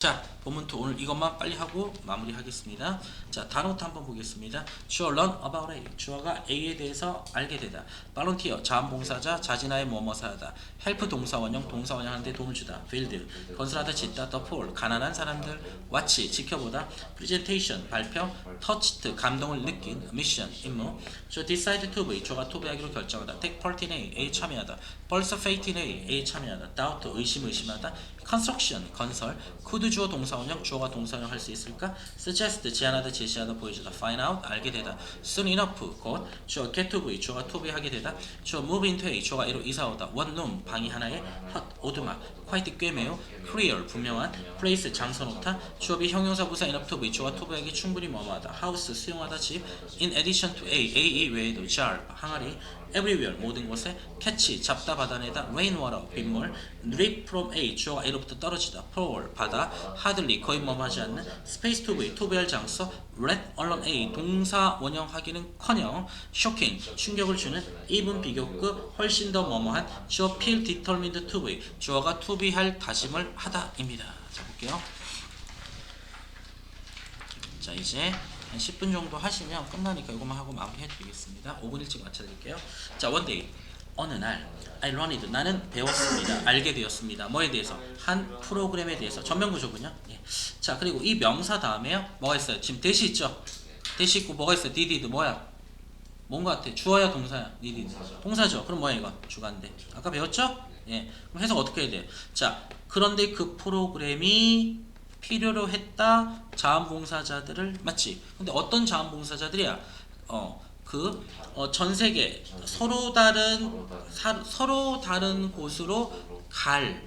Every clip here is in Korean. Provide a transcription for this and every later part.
자, 본문투 오늘 이것만 빨리 하고 마무리하겠습니다. 자, 단어부터 한번 보겠습니다. 주어 learn about A. 주어가 A에 대해서 알게 되다. volunteer, 자원봉사자, 자진하에 뭐뭐사 하다. help 동사원형, 동사원형 하는데 도움을 주다. build, 건설하다, 짓다. the poor, 가난한 사람들. watch, 지켜보다. presentation, 발표. touched, 감동을 느낀. mission, 임무. 주어 decide to be, 주어가 to be하기로 결정하다. take part in A, A에 참여하다. participate in A, A에 참여하다. doubt, 의심하다. construction, 건설. could 주어 동사원형, 주어가 동사원형 할 수 있을까? suggest, 제안하다, 제시하다, 보여주다. find out, 알게 되다. soon enough, 곧. 주어 get to be, 주어가 to be 하게 되다. 주어 move into A, 주어가 A로 이사오다. one room, 방이 하나에. hot, 오두막. quite, 꽤 매우. clear, 분명한. place, 장소 놓다. 주어 B, 형용사 부사 enough to be, 주어가 to be에게 충분히 뭐뭐하다. house, 수용하다, 집. in addition to A, A 외에도 jar, 항아리. everywhere, 모든 곳에. catch, 잡다, 받아내다. rainwater, 빗물. drip from A, 주어가 A로부터 떨어지다. pour, 바다. hardly, 거의 뭐하지 않는. space to be, to be 할 장소. let alone A, 동사 원형 하기는커녕. shocking, 충격을 주는. even, 비교급, 훨씬 더 뭐뭐한. 주어 feel determined to be, 주어가 to be 할 다짐을 하다입니다. 자, 볼게요. 자, 이제 한 10분 정도 하시면 끝나니까 이것만 하고 마무리해 드리겠습니다. 5분 일찍 맞춰드릴게요. 자, one day, 어느 날 I learned, 나는 배웠습니다. 알게 되었습니다. 뭐에 대해서? 한 프로그램에 대해서. 전면구조군요. 예. 자, 그리고 이 명사 다음에요, 뭐가 있어요? 지금 대시 있죠? 대시 있고 뭐가 있어요? did, 뭐야? 뭔가 같아? 주어야 동사야? did. 동사죠. 그럼 뭐야 이거? 주관대. 아까 배웠죠? 예. 그럼 해석 어떻게 해야 돼? 자, 그런데 그 프로그램이 필요로 했다. 자원봉사자들을, 맞지? 근데 어떤 자원봉사자들이야? 전 세계 서로 다른 곳으로 갈.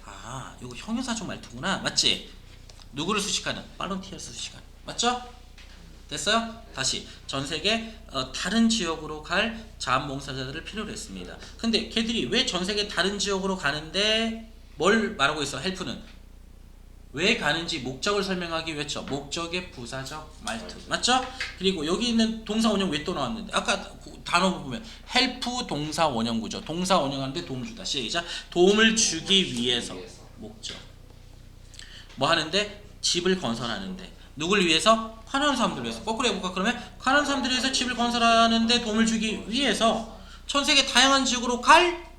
아, 이거 형용사적 말투구나. 맞지? 누구를 수식하는? 발론티어스 수식하는. 맞죠? 됐어요? 다시 전 세계 다른 지역으로 갈 자원봉사자들을 필요로 했습니다. 근데 걔들이 왜 전 세계 다른 지역으로 가는데 뭘 말하고 있어? 헬프는 왜 가는지 목적을 설명하기 위해서 목적의 부사적 말투. 맞죠? 그리고 여기 있는 동사 원형 왜 또 나왔는데? 아까 단어 보면 help 동사 원형 구조. 동사 원형하는데 도움 주다. 시작. 도움을 주기 위해서. 목적. 뭐 하는데? 집을 건설하는데. 누굴 위해서? 가난한 사람들 위해서. 거꾸로 해볼까? 그러면 가난한 사람들 위해서 집을 건설하는데 도움을 주기 위해서 전 세계 다양한 지역으로 갈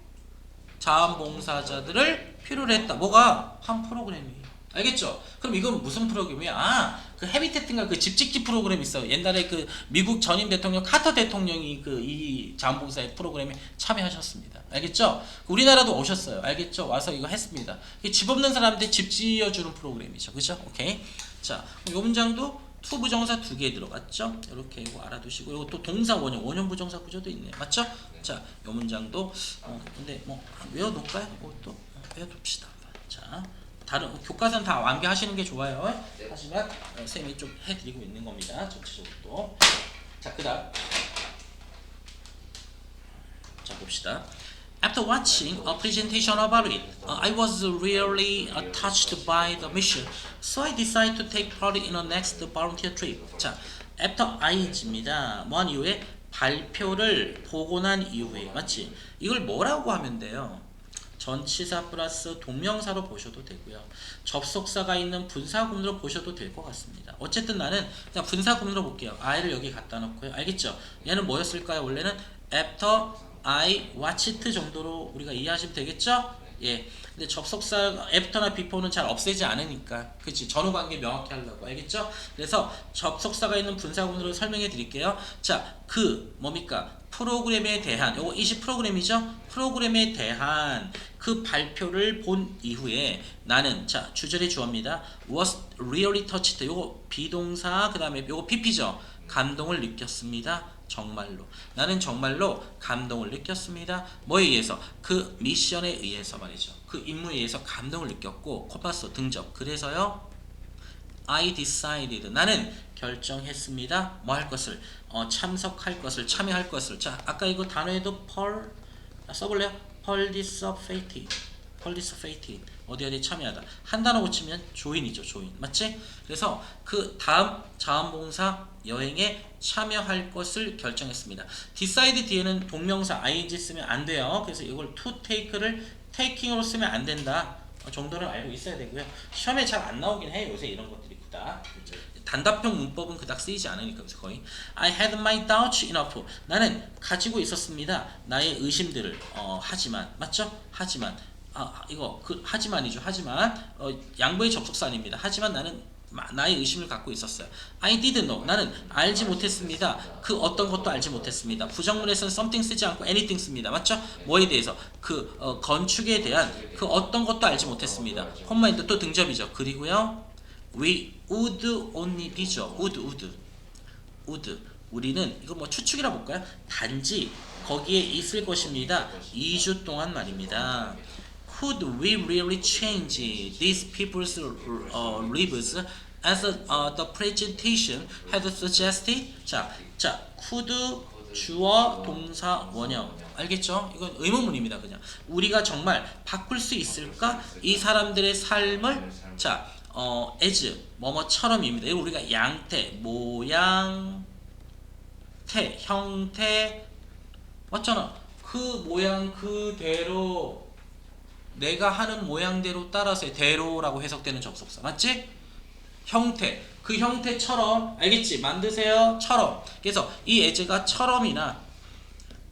자원봉사자들을 필요로 했다. 뭐가? 한 프로그램이. 알겠죠? 그럼 이건 무슨 프로그램이야? 아, 그 헤비테트인가 그 집짓기 프로그램 있어요. 옛날에 그 미국 전임 대통령 카터 대통령이 그 이 자원봉사의 프로그램에 참여하셨습니다. 알겠죠? 우리나라도 오셨어요. 알겠죠? 와서 이거 했습니다. 집 없는 사람한테 집 지어주는 프로그램이죠. 그죠? 오케이. 자, 이 문장도 투 부정사 2개 들어갔죠? 이렇게 이거 알아두시고, 이거 또 동사 원형 부정사 구조도 있네. 맞죠? 자, 이 문장도 근데 뭐 외워놓을까요? 이것도 외워둡시다. 자. 다른 교과서는 다 완비하시는 게 좋아요. 네. 하지만 쌤이 좀 해드리고 있는 겁니다. 전체적으로. 자, 그다음 자 봅시다. After watching a presentation about it, I was really touched by the mission, so I decided to take part in the next volunteer trip. 자, after I입니다. 뭐한 이후에? 발표를 보고 난 이후에. 맞지? 이걸 뭐라고 하면 돼요? 전치사 플러스 동명사로 보셔도 되고요. 접속사가 있는 분사구문으로 보셔도 될 것 같습니다. 어쨌든 나는 그냥 분사구문으로 볼게요. I를 여기 갖다 놓고요. 알겠죠? 얘는 뭐였을까요? 원래는 after I watched 정도로 우리가 이해하시면 되겠죠? 예. 근데 접속사 after나 before는 잘 없애지 않으니까, 그치? 전후관계 명확히 하려고. 알겠죠? 그래서 접속사가 있는 분사구문으로 설명해 드릴게요. 자, 그 뭡니까? 프로그램에 대한, 요거 20 프로그램이죠? 프로그램에 대한 그 발표를 본 이후에 나는, 자, 주절의 주어입니다. was really touched. 요거 비동사, 그 다음에 요거 PP죠? 감동을 느꼈습니다. 정말로. 나는 정말로 감동을 느꼈습니다. 뭐에 의해서? 그 미션에 의해서 말이죠. 그 임무에 의해서 감동을 느꼈고, 코파소 등적. 그래서요, I decided. 나는 결정했습니다. 뭐 할 것을? 참석할 것을, 참여할 것을. 자, 아까 이거 단어에도 써볼래요? participate. 어디 참여하다. 한 단어 고치면 조인이죠. 조인. 맞지? 그래서 그 다음 자원봉사 여행에 참여할 것을 결정했습니다. decide 뒤에는 동명사 ing 쓰면 안 돼요. 그래서 이걸 to take를 taking으로 쓰면 안 된다. 정도는 알고 있어야 되고요. 시험에 잘 안 나오긴 해요. 요새 이런 것들이 그닥 단답형 문법은 그닥 쓰이지 않으니까. 그래서 거의 I had my doubts enough. 나는 가지고 있었습니다. 나의 의심들을. 하지만 맞죠? 하지만 이거 하지만이죠. 하지만 양보의 접속사 아닙니다. 하지만 나는 나의 의심을 갖고 있었어요. I didn't know. 나는 알지 못했습니다. 그 어떤 것도 알지 못했습니다. 부정문에서는 something 쓰지 않고 anything 씁니다. 맞죠? 뭐에 대해서? 건축에 대한 그 어떤 것도 알지 못했습니다. 콤마인드 또 등접이죠. 그리고요. We would only be죠. would. 우리는 이거 뭐 추측이라 볼까요? 단지 거기에 있을 것입니다. 2주 동안 말입니다. Could we really change these people's lives as the presentation had suggested? 자, could 주어, 동사, 원형. 알겠죠? 이건 의문문입니다. 그냥 우리가 정말 바꿀 수 있을까? 이 사람들의 삶을 as 뭐뭐처럼입니다. 이거 우리가 양태, 모양, 형태 맞잖아. 그 모양 그대로 내가 하는 모양대로 따라서 대로라고 해석되는 접속사 맞지? 형태 그 형태처럼 알겠지? 만드세요 처럼. 그래서 이 as가 처럼이나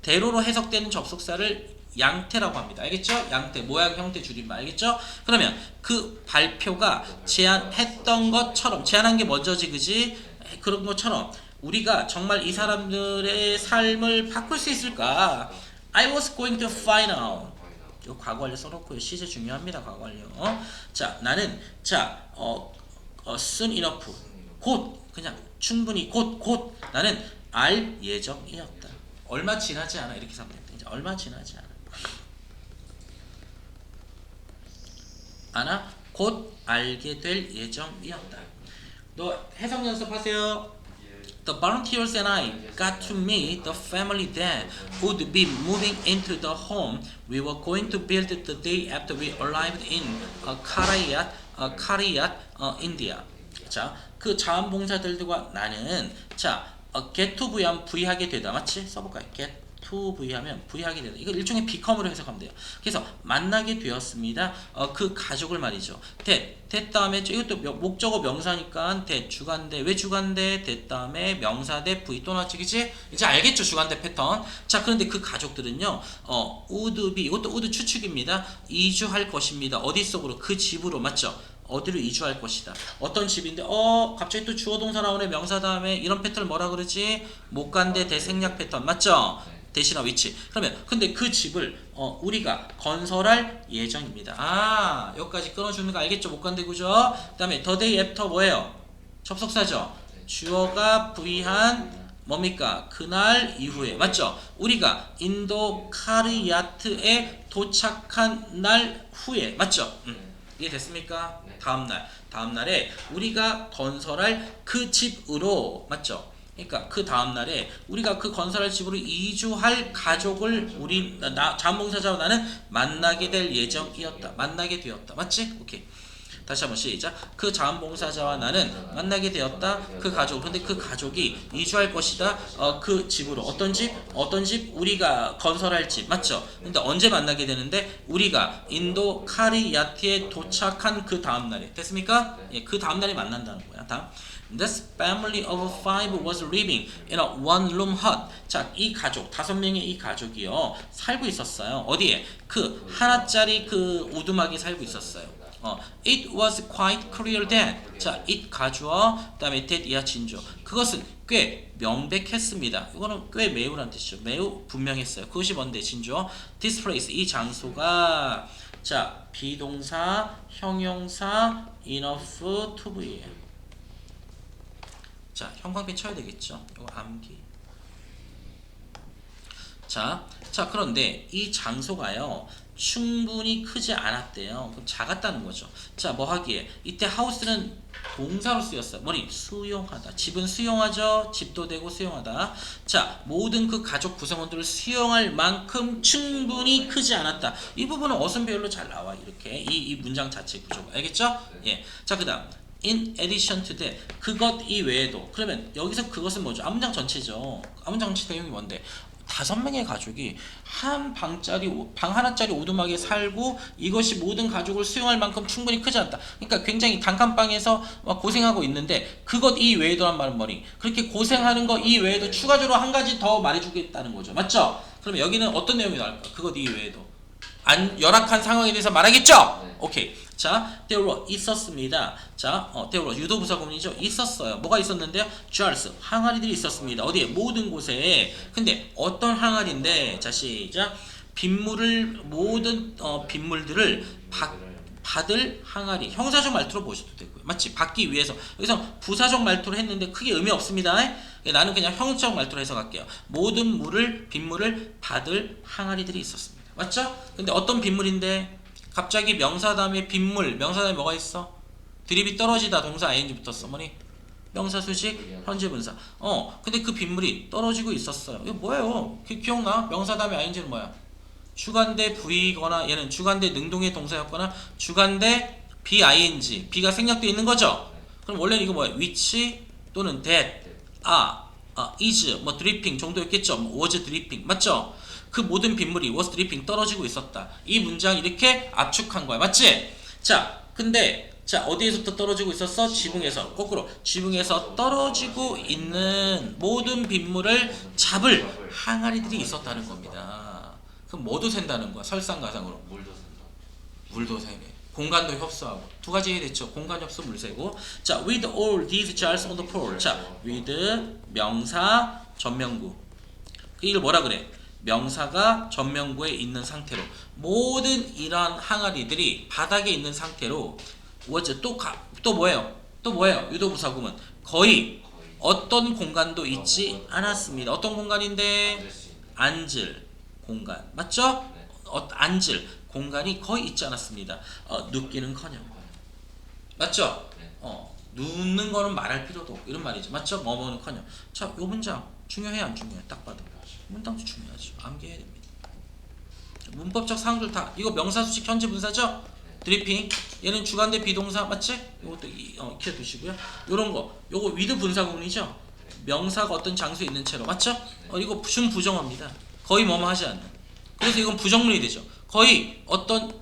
대로로 해석되는 접속사를 양태라고 합니다. 알겠죠? 양태 모양 형태 줄임말 알겠죠? 그러면 그 발표가 제안했던 것처럼 제안한 게 먼저지 그지? 그런 것처럼 우리가 정말 이 사람들의 삶을 바꿀 수 있을까? I was going to find out. 요 과거 완료 써놓고요. 시제 중요합니다. 과거 완료. 나는 soon enough. 곧 그냥 충분히 곧 나는 알 예정이었다. 얼마 지나지 않아 이렇게 생각해요. 이제 얼마 지나지 않아. 곧 알게 될 예정이었다. 너 해석 연습하세요. The volunteers and I got to meet the family that would be moving into the home we were going to build the day after we arrived in Karayat, India. 자, 그 자원봉사들과 나는 get to V하면 V하게 되다. 맞지? 써볼까요? get to V하면 V하게 되다. 이거 일종의 become으로 해석하면 돼요. 그래서 만나게 되었습니다. 그 가족을 말이죠. that 다음에 이것도 목적어 명사니까 that 주간대. 왜 주간대? that 다음에 명사 대 V 또 나왔지 그치? 이제 알겠죠 주간대 패턴. 자 그런데 그 가족들은요 would be 이것도 would 추측입니다. 이주할 것입니다. 어디 속으로? 그 집으로. 맞죠? 어디로 이주할 것이다. 어떤 집인데 갑자기 또 주어 동사 나오네. 명사 다음에 이런 패턴을 뭐라 그러지? 못 간대 대생략 패턴. 맞죠? 대신하 위치. 그러면 근데 그 집을 우리가 건설할 예정입니다. 여기까지 끊어주는 거 알겠죠? 못 간대 구조. 그 다음에 the day after 뭐예요? 접속사죠. 주어가 V한 뭡니까? 그날 이후에. 맞죠? 우리가 인도 카르야트에 도착한 날 후에. 맞죠? 이해됐습니까? 다음날에 우리가 건설할 그 집으로. 맞죠? 그러니까 그 다음날에 우리가 그 건설할 집으로 이주할 가족을 자원봉사자와 나는 만나게 될 예정이었다. 만나게 되었다. 맞지? 오케이. 다시 한번 시작. 그 자원봉사자와 나는 만나게 되었다. 그 가족. 근데 그 가족이 이주할 것이다. 그 집으로. 어떤 집? 우리가 건설할 집. 맞죠? 근데 언제 만나게 되는데? 우리가 인도 카리야트에 도착한 그 다음날에. 됐습니까? 예, 그 다음날에 만난다는 거야. 다음. This family of five was living in a one-room hut. 자, 이 가족, 5명의 이 가족이요 살고 있었어요. 어디에? 그 하나짜리 그 오두막에 살고 있었어요. It was quite clear that. 자, it 가주어, 그다음에 that 이하 진조. 그것은 꽤 명백했습니다. 이거는 꽤 매우란 뜻이죠. 매우 분명했어요. 그것이 뭔데 진조? This place 이 장소가 비동사, 형용사, enough to be예요. 형광펜 쳐야 되겠죠. 이거 암기. 자, 그런데 이 장소가요 충분히 크지 않았대요. 그럼 작았다는 거죠. 뭐 하기에? 이때 하우스는 동사로 쓰였어요. 뭐니? 수용하다. 집은 수용하죠. 집도 되고 수용하다. 모든 그 가족 구성원들을 수용할 만큼 충분히 크지 않았다. 이 부분은 어순배열로 잘 나와. 이렇게 이 문장 자체 구조가. 알겠죠? 예. 그 다음. In addition to that. 그것 이외에도. 그러면 여기서 그것은 뭐죠? 앞문장 전체죠. 앞문장 전체 내용이 뭔데? 5명의 가족이 한 방짜리 방 하나짜리 오두막에 살고 이것이 모든 가족을 수용할 만큼 충분히 크지 않다. 그러니까 굉장히 단칸방에서 막 고생하고 있는데 그것 이외에도란 말은 뭐니? 그렇게 고생하는 거 이외에도 추가적으로 한 가지 더 말해주겠다는 거죠. 맞죠? 그럼 여기는 어떤 내용이 나올까? 그것 이외에도 열악한 상황에 대해서 말하겠죠? 오케이. 자, there were 있었습니다. 자, there were 유도부사 구문이죠. 있었어요. 뭐가 있었는데요? jars 항아리들이 있었습니다. 어디에? 모든 곳에. 근데 어떤 항아리인데? 자, 시작. 모든 빗물들을 받을 항아리. 형사적 말투로 보셔도 되고요. 맞지? 받기 위해서. 여기서 부사적 말투로 했는데 크게 의미 없습니다. 나는 그냥 형사적 말투로 해석할게요. 모든 빗물을 받을 항아리들이 있었습니다. 맞죠? 근데 어떤 빗물인데? 갑자기 명사 다음에 빗물, 명사 다음에 뭐가 있어? 드립이 떨어지다 동사 ing 붙었어. 뭐니? 명사 수식 현재 분사. 근데 그 빗물이 떨어지고 있었어요. 이거 뭐예요? 기억나? 명사 다음에 ing는 뭐야? 주관대 부이거나 얘는 주관대 능동의 동사였거나 주관대 BING B가 생략되어 있는 거죠. 그럼 원래는 이거 뭐야? which 또는 that, is, 뭐 dripping 정도였겠죠. was dripping 맞죠? 그 모든 빗물이 was dripping 떨어지고 있었다. 이 문장 이렇게 압축한 거야. 맞지? 자, 근데 자 어디에서부터 떨어지고 있었어? 지붕에서. 거꾸로 지붕에서 떨어지고 있는 모든 빗물을 잡을 항아리들이 있었다는 겁니다. 그럼 뭐도 샌다는 거야? 설상가상으로. 물도 세네. 공간도 협소하고. 두 가지 해야겠죠. 공간 협소 물세고. 자, with all these jars on the floor. 자, with 명사 전명구. 이걸 뭐라 그래? 명사가 전명구에 있는 상태로 모든 이러한 항아리들이 바닥에 있는 상태로 was 또 뭐예요? 또 뭐예요? 유도부사구문 거의 어떤 공간도 있지 않았습니다. 어떤 공간인데? 앉을 공간 맞죠? 앉을 공간이 거의 있지 않았습니다. 눕기는커녕 맞죠? 눕는 거는 말할 필요도 없고 이런 말이죠. 맞죠? 뭐뭐는커녕. 자, 요 문장 중요해 안 중요해? 딱 봐도 문장도 중요하죠. 암기해야 됩니다. 문법적 사항들 다 이거 명사수식 현재 분사죠? 드리핑 얘는 주관대 비동사 맞지? 이것도 익혀 두시고요. 요런 거 요거 위드 분사 구문이죠? 명사가 어떤 장소에 있는 채로 맞죠? 이거 준부정어입니다. 거의 뭐뭐 하지 않는. 그래서 이건 부정문이 되죠. 거의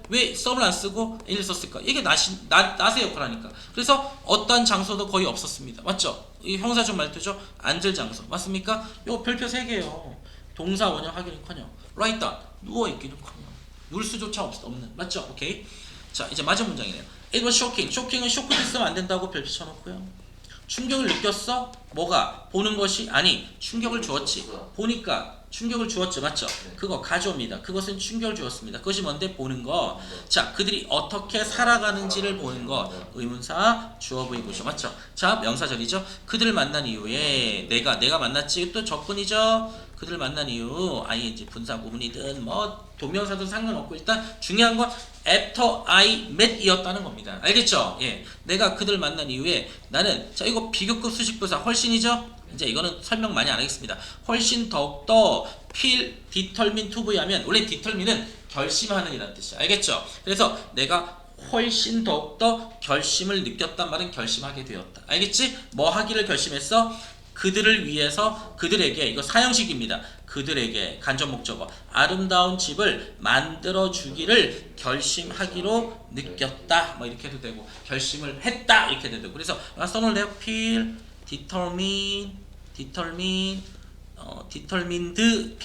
왜 썸을 안 쓰고 N을 썼을까? 이게 낫의 역할을 하니까. 그래서 어떤 장소도 거의 없었습니다. 맞죠? 이 형사적 말투죠? 앉을 장소. 맞습니까? 요거 별표 3개예요. 동사 원형 하기는커녕 lie down 누워있기는커녕 누울 수조차 없는. 맞죠? 오케이. 자, 이제 마지막 문장이네요. It was shocking. shocking은 쇼크도 쓰면 안 된다고 별표 쳐놓고요. 충격을 느꼈어? 뭐가? 보는 것이? 아니, 충격을 주었지. 보니까 충격을 주었죠. 맞죠? 그거 가져옵니다. 그것은 충격을 주었습니다. 그것이 뭔데? 보는 거. 자, 그들이 어떻게 살아가는지를 보는 거. 의문사 주어 부의구죠. 맞죠? 자, 명사절이죠. 그들을 만난 이후에 내가 만났지. 또 적분이죠. 그들을 만난 이후 ing 분사 구문이든 뭐 동명사든 상관없고 일단 중요한 건 after I met 이었다는 겁니다. 알겠죠? 예. 내가 그들을 만난 이후에 나는 자 이거 비교급 수식부사 훨씬이죠? 이제 이거는 설명 많이 안 하겠습니다. 훨씬 더욱더 feel determined to be 하면 원래 determine은 결심하는 이라는 뜻이야. 알겠죠? 그래서 내가 훨씬 더욱더 결심을 느꼈단 말은 결심하게 되었다. 알겠지? 뭐 하기를 결심했어? 그들을 위해서 그들에게 이거 사형식입니다. 그들에게 간접 목적어 아름다운 집을 만들어 주기를 결심하기로 느꼈다. 뭐 이렇게 해도 되고 결심을 했다 이렇게 해도 되고 그래서 써놓을래요? feel determined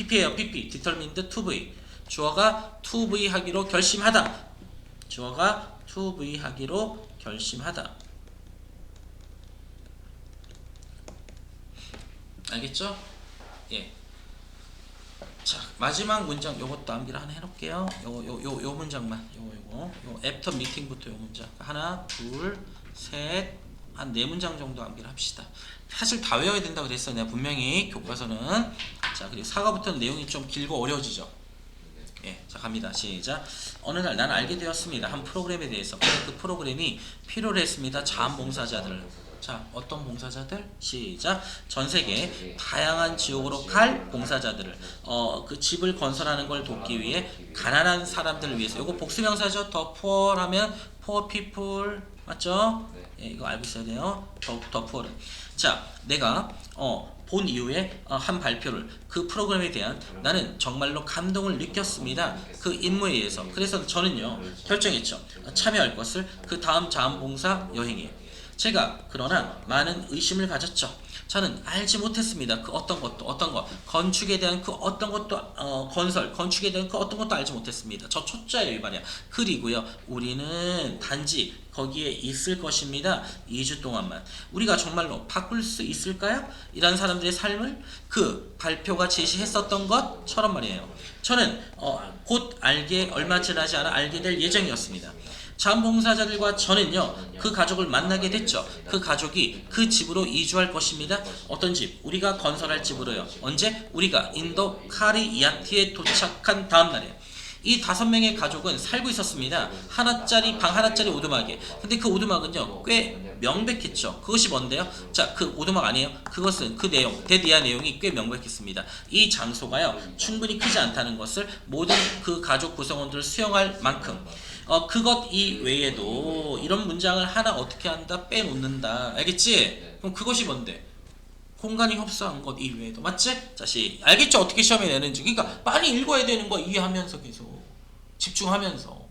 pp예요. pp determined to be 주어가 to be 하기로 결심하다. 주어가 to be 하기로 결심하다. 알겠죠? 예. 자, 마지막 문장 요것도 암기를 하나 해놓을게요. 요 문장만. 요 애프터 미팅부터 요 문장. 하나, 둘, 셋, 한 4문장 정도 암기를 합시다. 사실 다 외워야 된다고 그랬어요. 내가 분명히 교과서는. 자, 그리고 사과부터는 내용이 좀 길고 어려워지죠. 예, 자 갑니다. 시작. 어느 날 나는 알게 되었습니다. 한 프로그램에 대해서. 그 프로그램이 필요로 했습니다. 자원봉사자들. 자, 어떤 봉사자들? 시작. 전 세계 다양한 지역으로 갈 봉사자들을 그 집을 건설하는 걸 돕기 위해 가난한 사람들을 위해서. 요거 복수명사죠. 더 poor 하면 poor people 맞죠? 예, 이거 알고 있어야 돼요. 더 푸어는. 자, 내가 본 이후에 한 발표를 그 프로그램에 대한 나는 정말로 감동을 느꼈습니다. 그 임무에 의해서. 그래서 저는요 결정했죠. 참여할 것을 그 다음 자원봉사 여행에. 제가 그러나 많은 의심을 가졌죠. 저는 알지 못했습니다. 그 어떤 것, 건축에 대한 그 어떤 것도, 건축에 대한 그 어떤 것도 알지 못했습니다. 저 초짜예요, 이 말이야. 그리고요, 우리는 단지 거기에 있을 것입니다. 2주 동안만. 우리가 정말로 바꿀 수 있을까요? 이런 사람들의 삶을 그 발표가 제시했었던 것처럼 말이에요. 저는 곧 얼마 지나지 않아 알게 될 예정이었습니다. 자원봉사자들과 저는요 그 가족을 만나게 됐죠. 그 가족이 그 집으로 이주할 것입니다. 어떤 집? 우리가 건설할 집으로요. 언제? 우리가 인도 카리야티에 도착한 다음 날이에요. 이 5명의 가족은 살고 있었습니다. 방 하나짜리 오두막에. 근데 그 오두막은요 꽤 명백했죠. 그것이 뭔데요? 자, 그 오두막 아니에요. 그것은 그 내용, 대디아 내용이 꽤 명백했습니다. 이 장소가요 충분히 크지 않다는 것을 모든 그 가족 구성원들을 수용할 만큼 그것 이외에도 이런 문장을 하나 어떻게 한다? 빼놓는다. 알겠지? 그럼 그것이 뭔데? 공간이 협소한 것 이외에도. 맞지? 자식 알겠죠? 어떻게 시험에 내는지. 그러니까 많이 읽어야 되는 거야. 이해하면서 계속 집중하면서.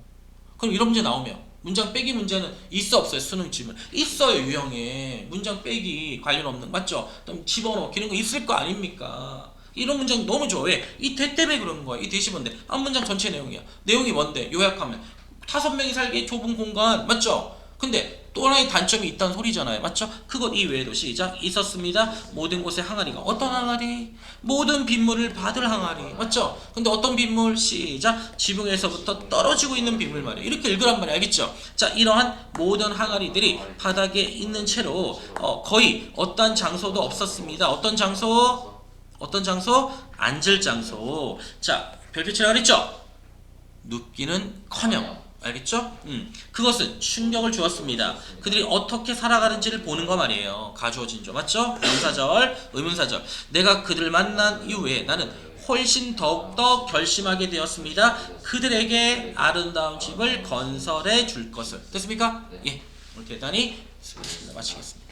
그럼 이런 문제 나오면 문장 빼기 문제는 있어 없어요? 수능 질문 있어요. 유형에 문장 빼기 관련 없는 맞죠? 그럼 집어넣기 이런 거 있을 거 아닙니까? 이런 문장 너무 좋아. 왜? 이 대 때문에 그런 거야. 이 대시 뭔데? 한 문장 전체 내용이야. 내용이 뭔데? 요약하면 5명이 살기에 좁은 공간 맞죠? 근데 또 하나의 단점이 있다는 소리잖아요. 맞죠? 그것 이외에도 시작 있었습니다. 모든 곳에 항아리가. 어떤 항아리? 모든 빗물을 받을 항아리. 맞죠? 근데 어떤 빗물? 시작 지붕에서부터 떨어지고 있는 빗물 말이에요. 이렇게 읽으란 말이에요. 알겠죠? 자, 이러한 모든 항아리들이 바닥에 있는 채로 거의 어떤 장소도 없었습니다. 어떤 장소? 앉을 장소. 자, 별표 치라 그랬죠? 눕기는커녕. 알겠죠? 그것은 충격을 주었습니다. 그들이 어떻게 살아가는지를 보는 거 말이에요. 가주어진 조 맞죠? 명사절, 의문사절. 내가 그들을 만난 이후에 나는 훨씬 더욱더 결심하게 되었습니다. 그들에게 아름다운 집을 건설해 줄 것을. 됐습니까? 예. 오늘 대단히 수고했습니다. 마치겠습니다.